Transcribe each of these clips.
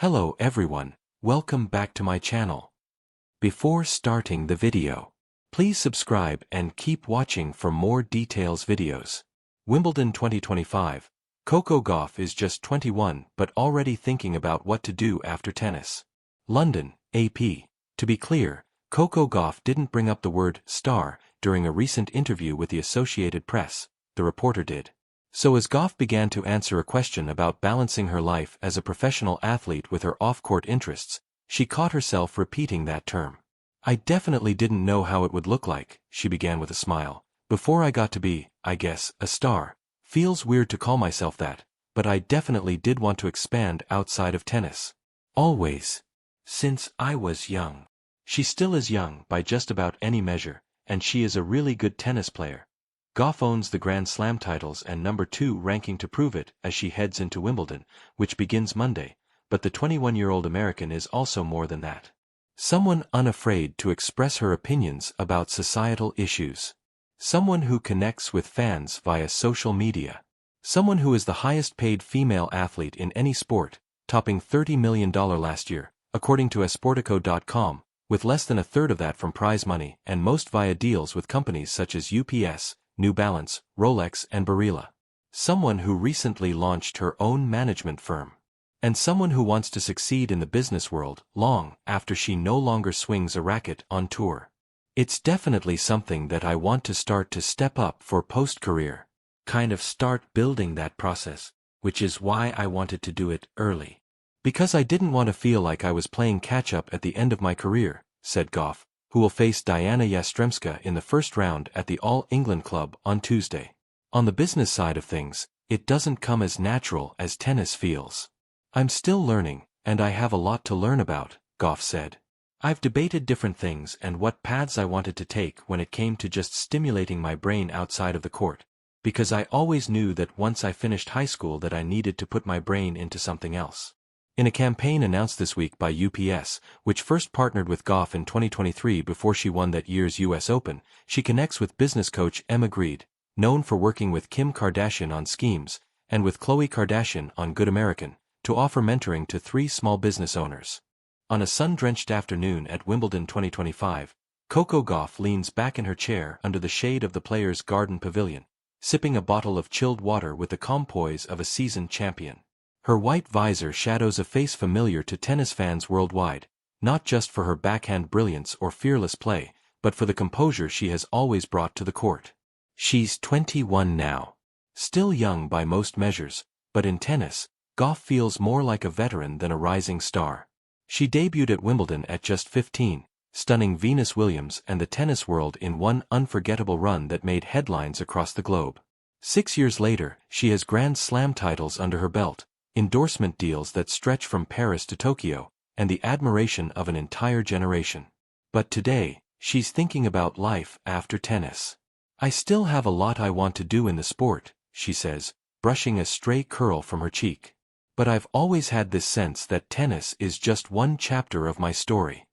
Hello everyone, welcome back to my channel. Before starting the video, please subscribe and keep watching for more details videos. Wimbledon 2025, Coco Gauff is just 21 but already thinking about what to do after tennis. London, AP. To be clear, Coco Gauff didn't bring up the word star during a recent interview with the Associated Press, the reporter did. So as Gauff began to answer a question about balancing her life as a professional athlete with her off-court interests, she caught herself repeating that term. "I definitely didn't know how it would look like," she began with a smile, "before I got to be, I guess, a star. Feels weird to call myself that, but I definitely did want to expand outside of tennis. Always. Since I was young." She still is young by just about any measure, and she is a really good tennis player. Gauff owns the Grand Slam titles and #2 ranking to prove it as she heads into Wimbledon, which begins Monday, but the 21-year-old American is also more than that. Someone unafraid to express her opinions about societal issues. Someone who connects with fans via social media. Someone who is the highest-paid female athlete in any sport, topping $30 million last year, according to Esportico.com, with less than a third of that from prize money and most via deals with companies such as UPS, New Balance, Rolex and Barilla. Someone who recently launched her own management firm. And someone who wants to succeed in the business world long after she no longer swings a racket on tour. It's definitely something that I want to start to step up for post-career. Kind of start building that process, which is why I wanted to do it early. Because I didn't want to feel like I was playing catch-up at the end of my career, said Gauff, who will face Diana Yastremska in the first round at the All England Club on Tuesday. On the business side of things, it doesn't come as natural as tennis feels. "I'm still learning, and I have a lot to learn about," Gauff said. "I've debated different things and what paths I wanted to take when it came to just stimulating my brain outside of the court, because I always knew that once I finished high school that I needed to put my brain into something else." In a campaign announced this week by UPS, which first partnered with Gauff in 2023 before she won that year's US Open, she connects with business coach Emma Grede, known for working with Kim Kardashian on Schemes, and with Khloe Kardashian on Good American, to offer mentoring to 3 small business owners. On a sun-drenched afternoon at Wimbledon 2025, Coco Gauff leans back in her chair under the shade of the Players' Garden Pavilion, sipping a bottle of chilled water with the calm poise of a seasoned champion. Her white visor shadows a face familiar to tennis fans worldwide, not just for her backhand brilliance or fearless play, but for the composure she has always brought to the court. She's 21 now. Still young by most measures, but in tennis, Gauff feels more like a veteran than a rising star. She debuted at Wimbledon at just 15, stunning Venus Williams and the tennis world in one unforgettable run that made headlines across the globe. 6 years later, she has Grand Slam titles under her belt, endorsement deals that stretch from Paris to Tokyo, and the admiration of an entire generation. But today, she's thinking about life after tennis. "I still have a lot I want to do in the sport," she says, brushing a stray curl from her cheek. "But I've always had this sense that tennis is just one chapter of my story."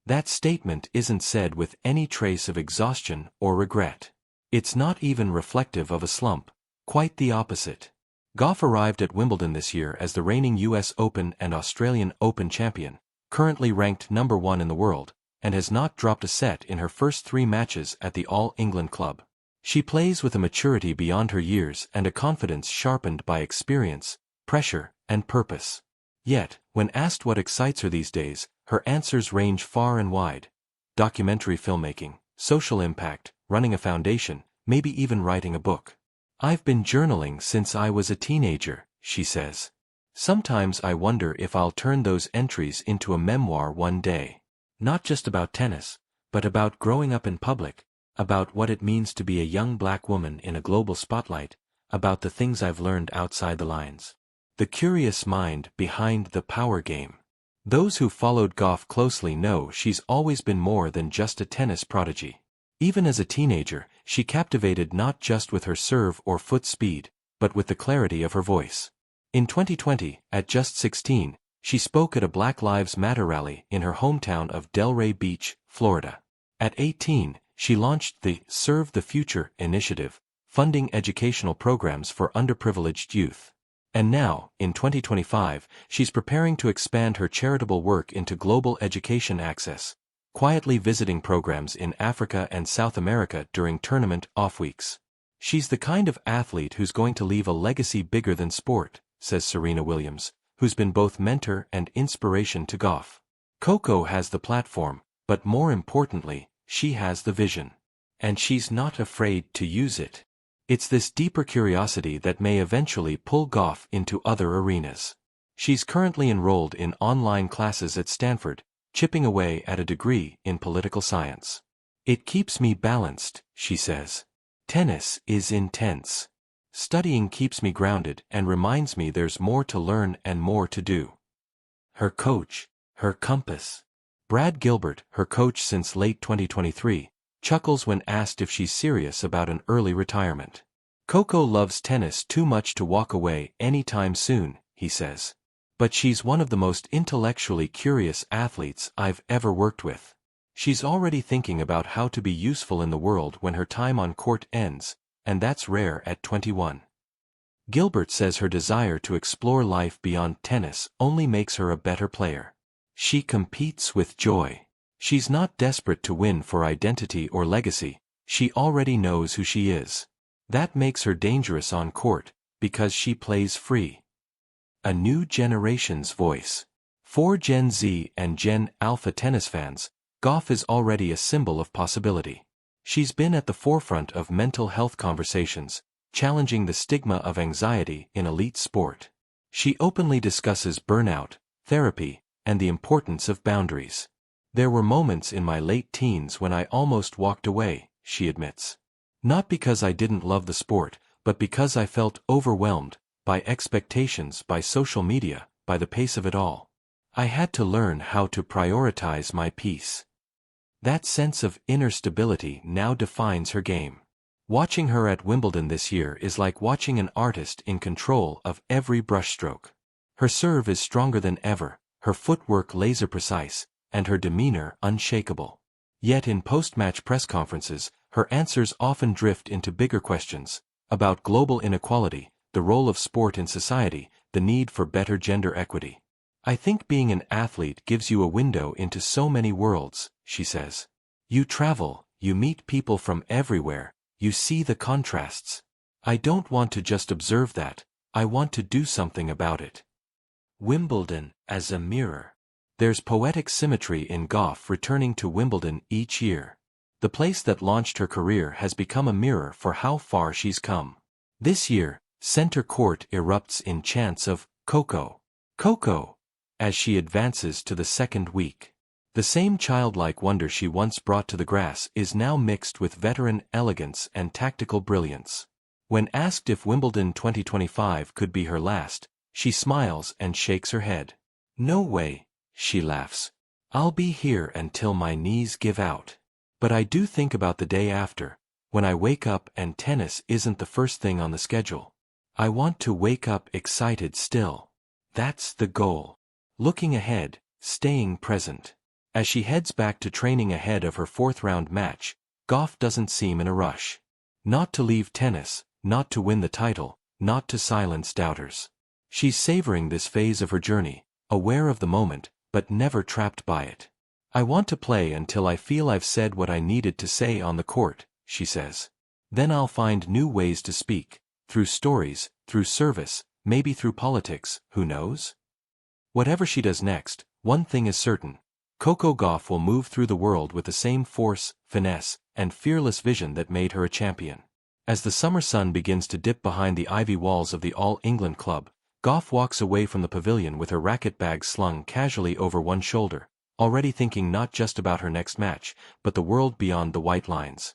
That statement isn't said with any trace of exhaustion or regret. It's not even reflective of a slump, quite the opposite. Gauff arrived at Wimbledon this year as the reigning US Open and Australian Open champion, currently ranked #1 in the world, and has not dropped a set in her first 3 matches at the All England Club. She plays with a maturity beyond her years and a confidence sharpened by experience, pressure, and purpose. Yet, when asked what excites her these days, her answers range far and wide. Documentary filmmaking, social impact, running a foundation, maybe even writing a book. "I've been journaling since I was a teenager," she says. "Sometimes I wonder if I'll turn those entries into a memoir one day. Not just about tennis, but about growing up in public, about what it means to be a young black woman in a global spotlight, about the things I've learned outside the lines. The curious mind behind the power game." Those who followed Gauff closely know she's always been more than just a tennis prodigy. Even as a teenager, she captivated not just with her serve or foot speed, but with the clarity of her voice. In 2020, at just 16, she spoke at a Black Lives Matter rally in her hometown of Delray Beach, Florida. At 18, she launched the Serve the Future initiative, funding educational programs for underprivileged youth. And now, in 2025, she's preparing to expand her charitable work into global education access, quietly visiting programs in Africa and South America during tournament off-weeks. She's the kind of athlete who's going to leave a legacy bigger than sport, says Serena Williams, who's been both mentor and inspiration to Gauff. Coco has the platform, but more importantly, she has the vision. And she's not afraid to use it. It's this deeper curiosity that may eventually pull Gauff into other arenas. She's currently enrolled in online classes at Stanford, chipping away at a degree in political science. It keeps me balanced, she says. Tennis is intense. Studying keeps me grounded and reminds me there's more to learn and more to do. Her coach, her compass. Brad Gilbert, her coach since late 2023, chuckles when asked if she's serious about an early retirement. Coco loves tennis too much to walk away anytime soon, he says. But she's one of the most intellectually curious athletes I've ever worked with. She's already thinking about how to be useful in the world when her time on court ends, and that's rare at 21. Gilbert says her desire to explore life beyond tennis only makes her a better player. She competes with joy. She's not desperate to win for identity or legacy, she already knows who she is. That makes her dangerous on court, because she plays free. A new generation's voice. For Gen Z and Gen Alpha tennis fans, Gauff is already a symbol of possibility. She's been at the forefront of mental health conversations, challenging the stigma of anxiety in elite sport. She openly discusses burnout, therapy, and the importance of boundaries. There were moments in my late teens when I almost walked away, she admits. Not because I didn't love the sport, but because I felt overwhelmed by expectations, by social media, by the pace of it all. I had to learn how to prioritize my peace. That sense of inner stability now defines her game. Watching her at Wimbledon this year is like watching an artist in control of every brushstroke. Her serve is stronger than ever, her footwork laser precise, and her demeanor unshakable. Yet in post-match press conferences, her answers often drift into bigger questions about global inequality, the role of sport in society, the need for better gender equity. I think being an athlete gives you a window into so many worlds, she says. You travel, you meet people from everywhere, you see the contrasts. I don't want to just observe that, I want to do something about it. Wimbledon as a mirror. There's poetic symmetry in Gauff returning to Wimbledon each year. The place that launched her career has become a mirror for how far she's come. This year, center court erupts in chants of Coco, Coco, as she advances to the second week. The same childlike wonder she once brought to the grass is now mixed with veteran elegance and tactical brilliance. When asked if Wimbledon 2025 could be her last, she smiles and shakes her head. No way, she laughs. I'll be here until my knees give out. But I do think about the day after, when I wake up and tennis isn't the first thing on the schedule. I want to wake up excited still. That's the goal. Looking ahead, staying present. As she heads back to training ahead of her fourth-round match, Gauff doesn't seem in a rush. Not to leave tennis, not to win the title, not to silence doubters. She's savoring this phase of her journey, aware of the moment, but never trapped by it. I want to play until I feel I've said what I needed to say on the court, she says. Then I'll find new ways to speak, through stories, through service, maybe through politics, who knows? Whatever she does next, one thing is certain. Coco Gauff will move through the world with the same force, finesse, and fearless vision that made her a champion. As the summer sun begins to dip behind the ivy walls of the All England Club, Gauff walks away from the pavilion with her racket bag slung casually over one shoulder, already thinking not just about her next match, but the world beyond the white lines.